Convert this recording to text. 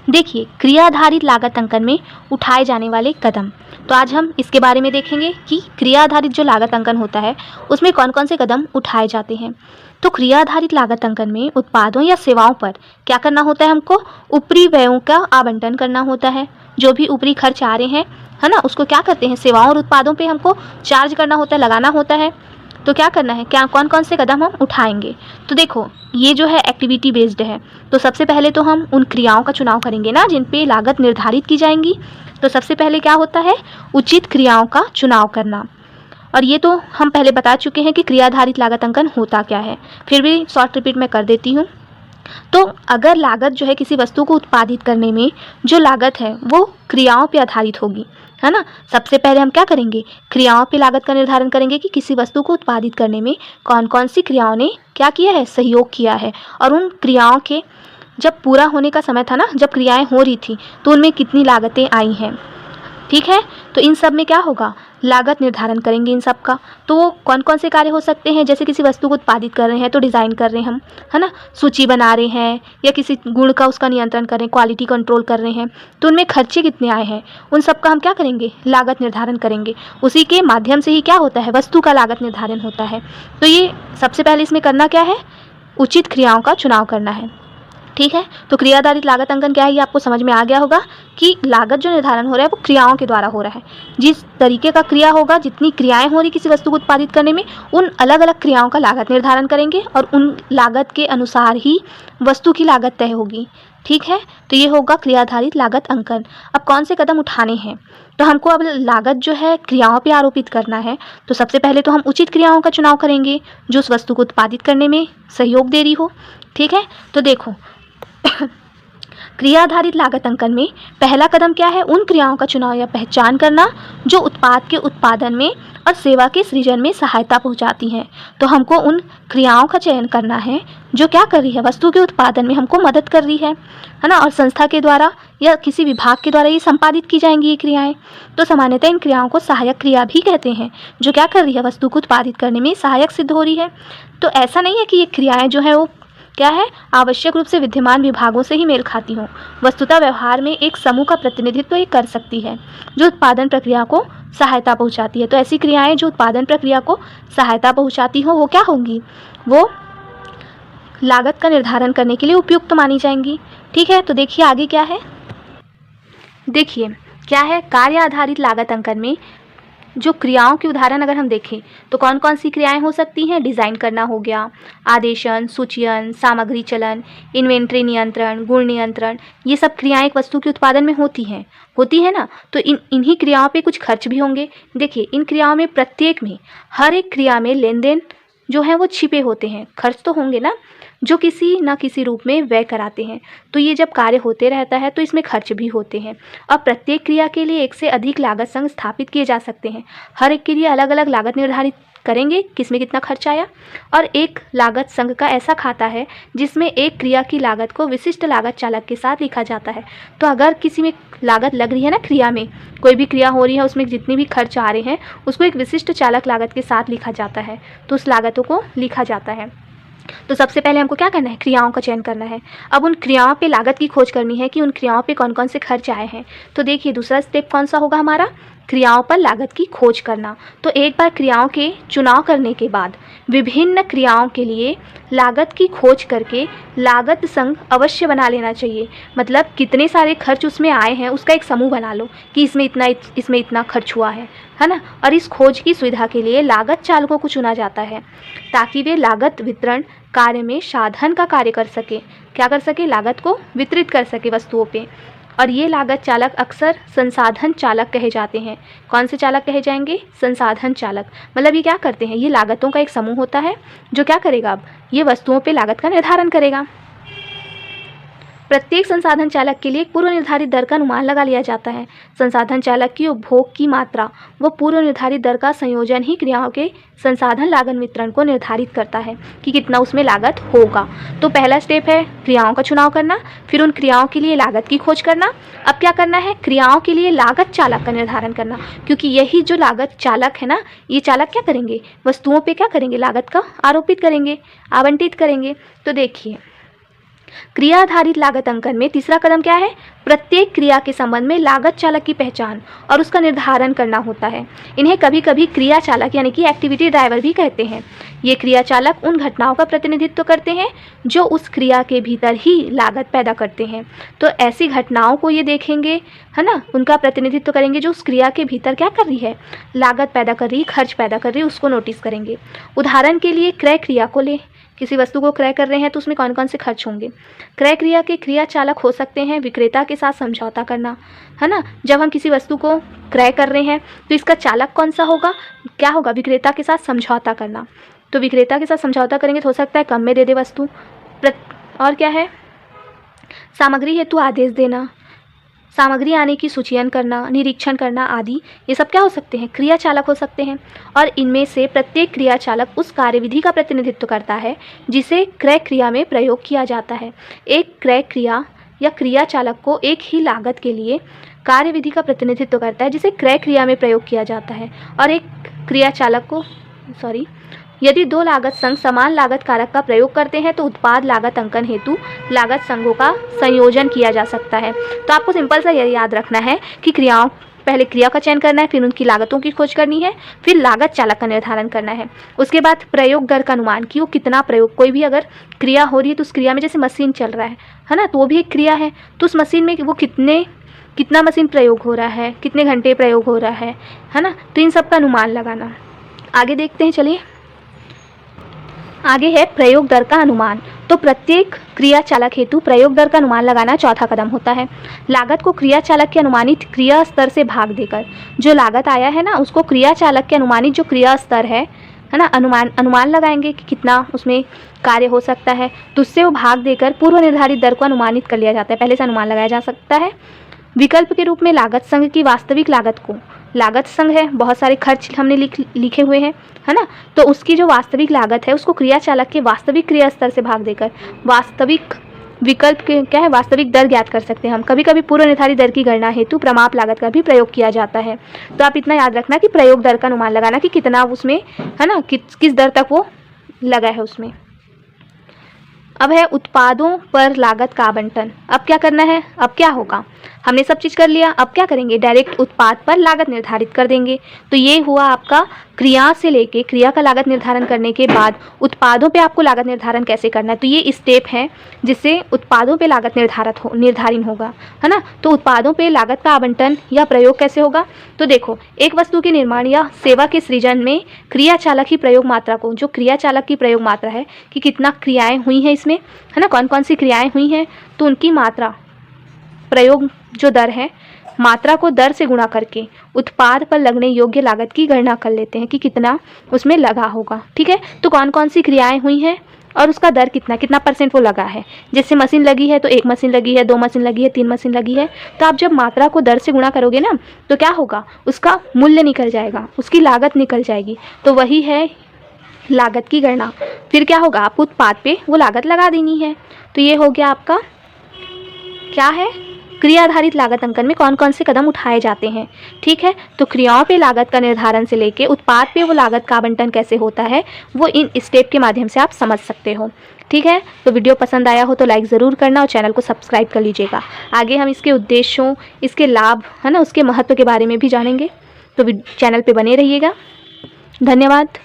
देखिए, क्रिया आधारित लागत अंकन में उठाए जाने वाले कदम। तो आज हम इसके बारे में देखेंगे कि क्रिया आधारित जो लागत अंकन होता है उसमें कौन कौन से कदम उठाए जाते हैं। तो क्रिया आधारित लागत अंकन में उत्पादों या सेवाओं पर क्या करना होता है, हमको ऊपरी व्ययों का आवंटन करना होता है। जो भी ऊपरी खर्च आ रहे हैं, है ना, उसको क्या करते हैं, सेवाओं और उत्पादों पे हमको चार्ज करना होता है, लगाना होता है। तो क्या करना है, क्या कौन कौन से कदम हम उठाएंगे। तो देखो, ये जो है एक्टिविटी बेस्ड है। तो सबसे पहले तो हम उन क्रियाओं का चुनाव करेंगे ना जिन पे लागत निर्धारित की जाएंगी। तो सबसे पहले क्या होता है, उचित क्रियाओं का चुनाव करना। और ये तो हम पहले बता चुके हैं कि क्रिया आधारित लागत अंकन होता क्या है, फिर भी शॉर्ट रिपीट में कर देती हूँ। तो अगर लागत जो है किसी वस्तु को उत्पादित करने में जो लागत है वो क्रियाओं पे आधारित होगी, है ना। सबसे पहले हम क्या करेंगे, क्रियाओं पे लागत का निर्धारण करेंगे कि किसी वस्तु को उत्पादित करने में कौन कौन सी क्रियाओं ने क्या किया है, सहयोग किया है। और उन क्रियाओं के जब पूरा होने का समय था ना, जब क्रियाएं हो रही थी, तो उनमें कितनी लागतें आई हैं, ठीक है। तो इन सब में क्या होगा, लागत निर्धारण करेंगे इन सब का। तो वो कौन कौन से कार्य हो सकते हैं, जैसे किसी वस्तु को उत्पादित कर रहे हैं तो डिज़ाइन कर रहे हैं हम, है ना, सूची बना रहे हैं, या किसी गुण का उसका नियंत्रण कर रहे हैं, क्वालिटी कंट्रोल कर रहे हैं, तो उनमें खर्चे कितने आए हैं, उन सब का हम क्या करेंगे, लागत निर्धारण करेंगे। उसी के माध्यम से ही क्या होता है, वस्तु का लागत निर्धारण होता है। तो ये सबसे पहले इसमें करना क्या है, उचित क्रियाओं का चुनाव करना है, ठीक है। तो क्रिया आधारित लागत अंकन क्या है, ये आपको समझ में आ गया होगा कि लागत जो निर्धारण हो रहा है वो क्रियाओं के द्वारा हो रहा है। जिस तरीके का क्रिया होगा, जितनी क्रियाएं हो रही किसी वस्तु को उत्पादित करने में, उन अलग अलग क्रियाओं का लागत निर्धारण करेंगे और उन लागत के अनुसार ही वस्तु की लागत तय होगी, ठीक है। तो ये होगा क्रिया आधारित लागत अंकन। अब कौन से कदम उठाने हैं, तो हमको अब लागत जो है क्रियाओं पे आरोपित करना है। तो सबसे पहले तो हम उचित क्रियाओं का चुनाव करेंगे जो उस वस्तु को उत्पादित करने में सहयोग दे रही हो, ठीक है। तो देखो, क्रिया आधारित लागत अंकन में पहला कदम क्या है, उन क्रियाओं का चुनाव या पहचान करना जो उत्पाद के उत्पादन में और सेवा के सृजन में सहायता पहुंचाती हैं। तो हमको उन क्रियाओं का चयन करना है जो क्या कर रही है, वस्तु के उत्पादन में हमको मदद कर रही है ना। और संस्था के द्वारा या किसी विभाग के द्वारा ये संपादित की जाएंगी ये क्रियाएं। तो सामान्यतः इन क्रियाओं को सहायक क्रिया भी कहते हैं, जो क्या कर रही है, वस्तु को उत्पादित करने में सहायक सिद्ध हो रही है। तो ऐसा नहीं है कि ये क्रियाएं जो है वो क्या है, आवश्यक रूप से विद्यमान विभागों से ही मेल खाती हों। वस्तुतः व्यवहार में एक समूह का प्रतिनिधित्व ये कर सकती है जो उत्पादन प्रक्रिया को सहायता पहुंचाती है। तो ऐसी क्रियाएं जो उत्पादन प्रक्रिया को सहायता पहुंचाती हो वो क्या होंगी, वो लागत का निर्धारण करने के लिए उपयुक्त मानी जाएंगी, ठीक है। तो देखिए आगे क्या है, देखिए क्या है, कार्य आधारित लागत अंकन में जो क्रियाओं के उदाहरण अगर हम देखें तो कौन कौन सी क्रियाएं हो सकती हैं, डिज़ाइन करना हो गया, आदेशन, सूचयन, सामग्री चलन, इन्वेंट्री नियंत्रण, गुण नियंत्रण, ये सब क्रियाएं एक वस्तु के उत्पादन में होती है ना। तो इन्हीं क्रियाओं पे कुछ खर्च भी होंगे। देखिए, इन क्रियाओं में प्रत्येक में, हर एक क्रिया में लेन देन जो है वो छिपे होते हैं, खर्च तो होंगे ना, जो किसी न किसी रूप में व्यय कराते हैं। तो ये जब कार्य होते रहता है तो इसमें खर्च भी होते हैं। और प्रत्येक क्रिया के लिए एक से अधिक लागत संघ स्थापित किए जा सकते हैं। हर एक के लिए अलग अलग लागत निर्धारित करेंगे, किसमें कितना खर्च आया। और एक लागत संघ का ऐसा खाता है जिसमें एक क्रिया की लागत को विशिष्ट लागत चालक के साथ लिखा जाता है। तो अगर किसी में लागत लग रही है ना, क्रिया में कोई भी क्रिया हो रही है, उसमें जितनी भी खर्च आ रहे हैं उसको एक विशिष्ट चालक लागत के साथ लिखा जाता है। तो उस लागतों को लिखा जाता है। तो सबसे पहले हमको क्या करना है, क्रियाओं का चयन करना है। अब उन क्रियाओं पे लागत की खोज करनी है कि उन क्रियाओं पे कौन कौन से खर्च आए हैं। तो देखिए दूसरा स्टेप कौन सा होगा हमारा, क्रियाओं पर लागत की खोज करना। तो एक बार क्रियाओं के चुनाव करने के बाद विभिन्न क्रियाओं के लिए लागत की खोज करके लागत संघ अवश्य बना लेना चाहिए। मतलब कितने सारे खर्च उसमें आए हैं उसका एक समूह बना लो कि इसमें इतना खर्च हुआ है ना। और इस खोज की सुविधा के लिए लागत चालकों को चुना जाता है ताकि वे लागत वितरण कार्य में साधन का कार्य कर सके, क्या कर सके, लागत को वितरित कर सके वस्तुओं पे। और ये लागत चालक अक्सर संसाधन चालक कहे जाते हैं। कौन से चालक कहे जाएंगे, संसाधन चालक। मतलब ये क्या करते हैं, ये लागतों का एक समूह होता है जो क्या करेगा, अब ये वस्तुओं पे लागत का निर्धारण करेगा। प्रत्येक संसाधन चालक के लिए एक पूर्व निर्धारित दर का अनुमान लगा लिया जाता है। संसाधन चालक की उपभोग की मात्रा व पूर्व निर्धारित दर का संयोजन ही क्रियाओं के संसाधन लागत वितरण को निर्धारित करता है कि कितना उसमें लागत होगा। तो पहला स्टेप है क्रियाओं का चुनाव करना, फिर उन क्रियाओं के लिए लागत की खोज करना। अब क्या करना है, क्रियाओं के लिए लागत चालक का निर्धारण करना, क्योंकि यही जो लागत चालक है ना, ये चालक क्या करेंगे, वस्तुओं पर क्या करेंगे, लागत का आरोपित करेंगे, आवंटित करेंगे। तो देखिए क्रिया आधारित लागत अंकन में तीसरा कदम क्या है? प्रत्येक क्रिया के संबंध में लागत चालक की पहचान और उसका निर्धारण करना होता है। इन्हें कभी कभी क्रिया चालक यानी कि एक्टिविटी ड्राइवर भी कहते हैं। ये क्रिया चालक उन घटनाओं का प्रतिनिधित्व करते हैं जो उस क्रिया के भीतर ही लागत पैदा करते हैं। तो ऐसी घटनाओं को ये देखेंगे, है ना, उनका प्रतिनिधित्व करेंगे जो उस क्रिया के भीतर क्या कर रही है, लागत पैदा कर रही है, खर्च पैदा कर रही है, उसको नोटिस करेंगे। उदाहरण के लिए क्रय क्रिया को ले, किसी वस्तु को क्रय कर रहे हैं तो उसमें कौन कौन से खर्च होंगे। क्रय क्रिया के क्रिया चालक हो सकते हैं विक्रेता के साथ समझौता करना, है ना। जब हम किसी वस्तु को क्रय कर रहे हैं तो इसका चालक कौन सा होगा, क्या होगा, विक्रेता के साथ समझौता करना। तो विक्रेता के साथ समझौता करेंगे तो हो सकता है कम में दे दे वस्तु। और क्या है, सामग्री हेतु आदेश देना, सामग्री आने की सूचीयन करना, निरीक्षण करना आदि, ये सब क्या हो सकते हैं, क्रिया चालक हो सकते हैं। और इनमें से प्रत्येक क्रिया चालक उस कार्यविधि का प्रतिनिधित्व करता है जिसे क्रय क्रिया में प्रयोग किया जाता है। एक क्रय क्रिया या क्रिया चालक को एक ही लागत के लिए कार्यविधि का प्रतिनिधित्व करता है जिसे क्रय क्रिया में प्रयोग किया जाता है। और एक क्रिया चालक को यदि दो लागत संघ समान लागत कारक का प्रयोग करते हैं तो उत्पाद लागत अंकन हेतु लागत संघों का संयोजन किया जा सकता है। तो आपको सिंपल सा यह याद रखना है कि क्रियाओं, पहले क्रिया का चयन करना है, फिर उनकी लागतों की खोज करनी है, फिर लागत चालक का निर्धारण करना है। उसके बाद प्रयोग दर का अनुमान कि वो कितना प्रयोग, कोई भी अगर क्रिया हो रही है तो उस क्रिया में जैसे मशीन चल रहा है ना, तो वो भी एक क्रिया है, तो उस मशीन में वो कितना मशीन प्रयोग हो रहा है, कितने घंटे प्रयोग हो रहा है ना, तो इन सब का अनुमान लगाना। आगे देखते हैं, चलिए आगे है प्रयोग दर का अनुमान। तो प्रत्येक क्रिया चालक हेतु प्रयोग दर का अनुमान लगाना चौथा कदम होता है। लागत को क्रिया चालक के अनुमानित क्रिया स्तर से भाग देकर जो लागत आया है ना, उसको क्रिया चालक के अनुमानित जो क्रिया स्तर है ना, अनुमान लगाएंगे कि कितना उसमें कार्य हो सकता है, तो उससे वो भाग देकर पूर्व निर्धारित दर को अनुमानित कर लिया जाता है, पहले से अनुमान लगाया जा सकता है। विकल्प के रूप में लागत संघ की वास्तविक लागत को, लागत संघ है, बहुत सारे खर्च हमने लिखे हुए हैं, है ना, तो उसकी जो वास्तविक लागत है उसको क्रिया चालक के वास्तविक क्रिया स्तर से भाग देकर वास्तविक विकल्प के क्या है, वास्तविक दर ज्ञात कर सकते हैं हम। कभी कभी पूर्व निर्धारित दर की गणना हेतु प्रमाप लागत का भी प्रयोग किया जाता है। तो आप इतना याद रखना कि प्रयोग दर का अनुमान लगाना कि कितना उसमें, है ना, किस दर तक वो लगा है उसमें। अब है उत्पादों पर लागत का आवंटन। अब क्या करना है, अब क्या होगा, हमने सब चीज़ कर लिया, अब क्या करेंगे, डायरेक्ट उत्पाद पर लागत निर्धारित कर देंगे। तो ये हुआ आपका क्रिया से लेके, क्रिया का लागत निर्धारण करने के बाद उत्पादों पे आपको लागत निर्धारण कैसे करना है। तो ये स्टेप है जिससे उत्पादों पे लागत निर्धारण होगा, है ना। तो उत्पादों पे लागत का आवंटन या प्रयोग कैसे होगा, तो देखो, एक वस्तु के निर्माण या सेवा के सृजन में क्रिया चालक की प्रयोग मात्रा को, जो क्रिया चालक की प्रयोग मात्रा है कि कितना क्रियाएँ हुई हैं इसमें, है ना, कौन कौन सी क्रियाएँ हुई हैं, तो उनकी मात्रा, प्रयोग जो दर है, मात्रा को दर से गुणा करके उत्पाद पर लगने योग्य लागत की गणना कर लेते हैं कि कितना उसमें लगा होगा। ठीक है, तो कौन कौन सी क्रियाएं हुई हैं और उसका दर कितना परसेंट वो लगा है। जैसे मशीन लगी है तो 1 मशीन लगी है, 2 मशीन लगी है, 3 मशीन लगी है, तो आप जब मात्रा को दर से गुणा करोगे ना, तो क्या होगा, उसका मूल्य निकल जाएगा, उसकी लागत निकल जाएगी। तो वही है लागत की गणना। फिर क्या होगा, आपको उत्पाद पे वो लागत लगा देनी है। तो ये हो गया आपका क्या है, क्रिया आधारित लागत अंकन में कौन कौन से कदम उठाए जाते हैं। ठीक है, तो क्रियाओं पे लागत का निर्धारण से लेके उत्पाद पे वो लागत का आवंटन कैसे होता है, वो इन स्टेप के माध्यम से आप समझ सकते हो। ठीक है, तो वीडियो पसंद आया हो तो लाइक ज़रूर करना और चैनल को सब्सक्राइब कर लीजिएगा। आगे हम इसके उद्देश्यों, इसके लाभ, है ना, उसके महत्व के बारे में भी जानेंगे, तो चैनल पर बने रहिएगा। धन्यवाद।